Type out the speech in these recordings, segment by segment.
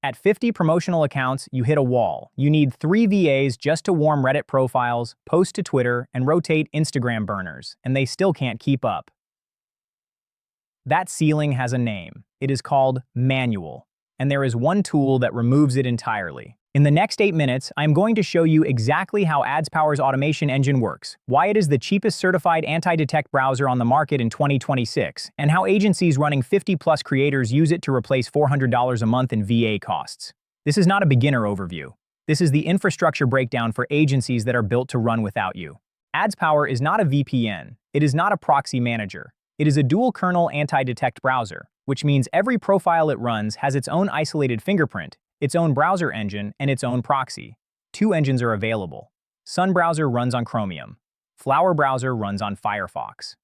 At 50 promotional accounts, you hit a wall. You need 3 VAs just to warm Reddit profiles, post to Twitter, and rotate Instagram burners, and they still can't keep up. That ceiling has a name. It is called manual, and there is one tool that removes it entirely. In the next 8 minutes, I am going to show you exactly how AdsPower's automation engine works, why it is the cheapest certified anti-detect browser on the market in 2026, and how agencies running 50-plus creators use it to replace $400 a month in VA costs. This is not a beginner overview. This is the infrastructure breakdown for agencies that are built to run without you. AdsPower is not a VPN. It is not a proxy manager. It is a dual-kernel anti-detect browser, which means every profile it runs has its own isolated fingerprint, its own browser engine, and its own proxy. 2 engines are available. SunBrowser runs on Chromium. FlowerBrowser runs on Firefox.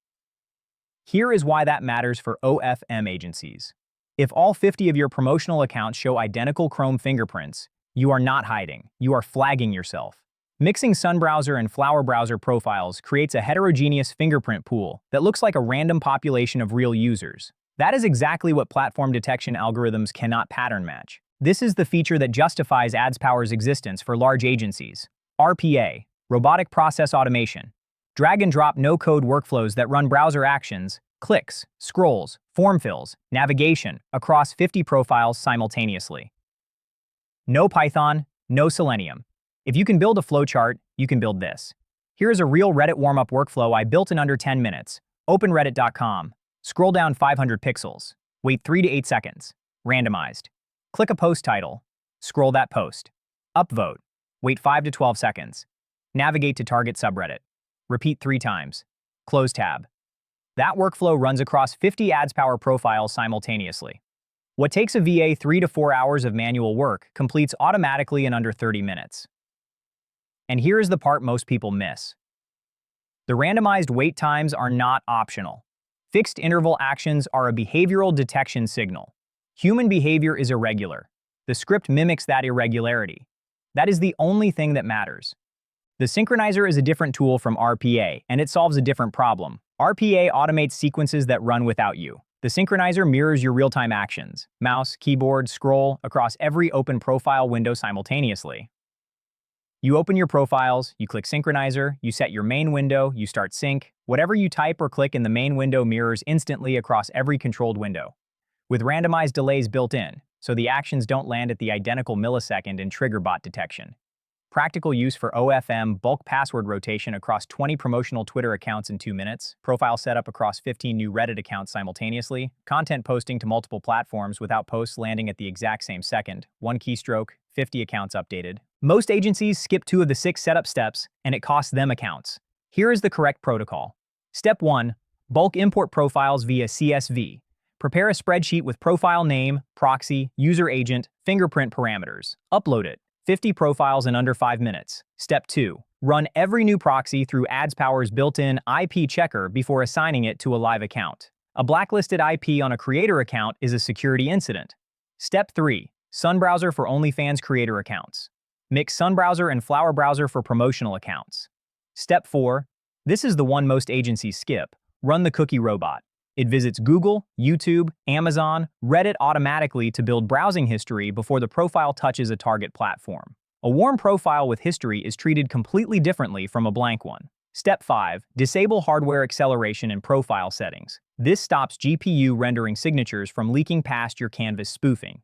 Here is why that matters for OFM agencies. If all 50 of your promotional accounts show identical Chrome fingerprints, you are not hiding. You are flagging yourself. Mixing SunBrowser and FlowerBrowser profiles creates a heterogeneous fingerprint pool that looks like a random population of real users. That is exactly what platform detection algorithms cannot pattern match. This is the feature that justifies AdsPower's existence for large agencies. RPA, Robotic Process Automation. Drag-and-drop no-code workflows that run browser actions, clicks, scrolls, form fills, navigation across 50 profiles simultaneously. No Python, no Selenium. If you can build a flowchart, you can build this. Here is a real Reddit warm-up workflow I built in under 10 minutes. Open reddit.com. Scroll down 500 pixels. Wait 3 to 8 seconds. Randomized. Click a post title. Scroll that post. Upvote. Wait 5 to 12 seconds. Navigate to target subreddit. Repeat 3 times. Close tab. That workflow runs across 50 AdsPower profiles simultaneously. What takes a VA 3 to 4 hours of manual work completes automatically in under 30 minutes. And here is the part most people miss. The randomized wait times are not optional. Fixed interval actions are a behavioral detection signal. Human behavior is irregular. The script mimics that irregularity. That is the only thing that matters. The Synchronizer is a different tool from RPA, and it solves a different problem. RPA automates sequences that run without you. The Synchronizer mirrors your real-time actions, mouse, keyboard, scroll, across every open profile window simultaneously. You open your profiles, you click Synchronizer, you set your main window, you start sync. Whatever you type or click in the main window mirrors instantly across every controlled window, with randomized delays built in, so the actions don't land at the identical millisecond in trigger bot detection. Practical use for OFM bulk password rotation across 20 promotional Twitter accounts in 2 minutes, profile setup across 15 new Reddit accounts simultaneously, content posting to multiple platforms without posts landing at the exact same second, 1 keystroke, 50 accounts updated. Most agencies skip 2 of the 6 setup steps, and it costs them accounts. Here is the correct protocol. Step 1. Bulk import profiles via CSV. Prepare a spreadsheet with profile name, proxy, user agent, fingerprint parameters. Upload it. 50 profiles in under 5 minutes. Step 2. Run every new proxy through AdsPower's built-in IP checker before assigning it to a live account. A blacklisted IP on a creator account is a security incident. Step 3. SunBrowser for OnlyFans creator accounts. Mix SunBrowser and FlowerBrowser for promotional accounts. Step 4. This is the one most agencies skip. Run the cookie robot. It visits Google, YouTube, Amazon, Reddit automatically to build browsing history before the profile touches a target platform. A warm profile with history is treated completely differently from a blank one. Step 5. Disable hardware acceleration in profile settings. This stops GPU rendering signatures from leaking past your canvas spoofing.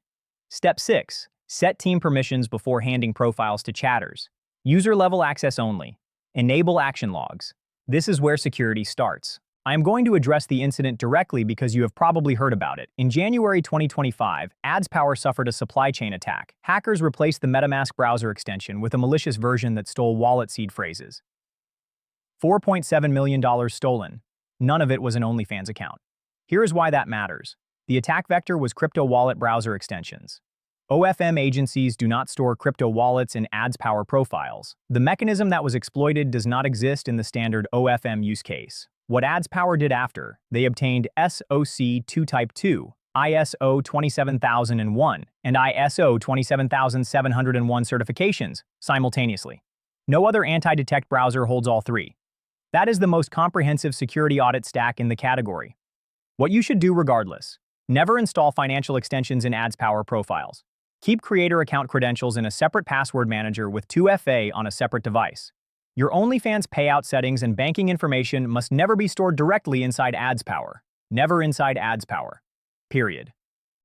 Step 6. Set team permissions before handing profiles to chatters. User-level access only. Enable action logs. This is where security starts. I am going to address the incident directly because you have probably heard about it. In January 2025, AdsPower suffered a supply chain attack. Hackers replaced the MetaMask browser extension with a malicious version that stole wallet seed phrases. $4.7 million stolen. None of it was an OnlyFans account. Here is why that matters. The attack vector was crypto wallet browser extensions. OFM agencies do not store crypto wallets in AdsPower profiles. The mechanism that was exploited does not exist in the standard OFM use case. What AdsPower did after, they obtained SOC 2 Type 2, ISO 27001, and ISO 27701 certifications simultaneously. No other anti-detect browser holds all 3. That is the most comprehensive security audit stack in the category. What you should do regardless. Never install financial extensions in AdsPower profiles. Keep creator account credentials in a separate password manager with 2FA on a separate device. Your OnlyFans payout settings and banking information must never be stored directly inside AdsPower. Never inside AdsPower. Period.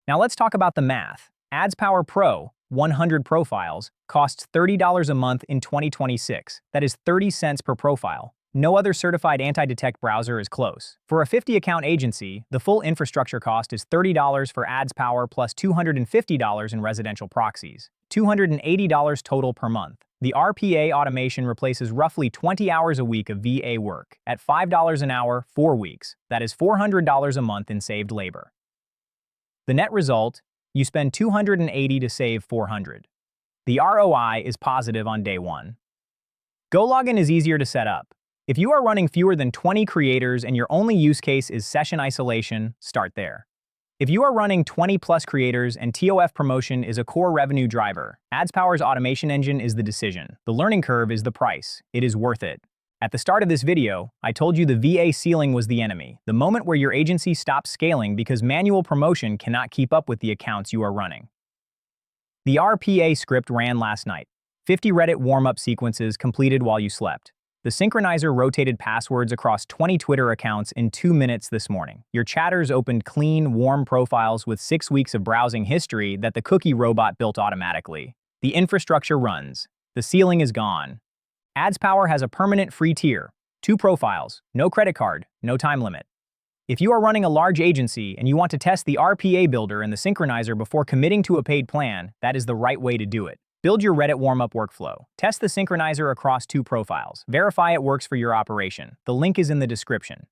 Now let's talk about the math. AdsPower Pro, 100 profiles, costs $30 a month in 2026. That is 30 cents per profile. No other certified anti-detect browser is close. For a 50-account agency, the full infrastructure cost is $30 for AdsPower plus $250 in residential proxies. $280 total per month. The RPA automation replaces roughly 20 hours a week of VA work. At $5 an hour, 4 weeks. That is $400 a month in saved labor. The net result, you spend $280 to save $400. The ROI is positive on day one. GoLogin is easier to set up. If you are running fewer than 20 creators and your only use case is session isolation, start there. If you are running 20+ creators and TOF promotion is a core revenue driver, AdsPower's automation engine is the decision. The learning curve is the price. It is worth it. At the start of this video, I told you the VA ceiling was the enemy, the moment where your agency stops scaling because manual promotion cannot keep up with the accounts you are running. The RPA script ran last night. 50 Reddit warm-up sequences completed while you slept. The Synchronizer rotated passwords across 20 Twitter accounts in 2 minutes this morning. Your chatters opened clean, warm profiles with 6 weeks of browsing history that the cookie robot built automatically. The infrastructure runs. The ceiling is gone. AdsPower has a permanent free tier. 2 profiles, no credit card, no time limit. If you are running a large agency and you want to test the RPA builder and the Synchronizer before committing to a paid plan, that is the right way to do it. Build your Reddit warm-up workflow. Test the Synchronizer across 2 profiles. Verify it works for your operation. The link is in the description.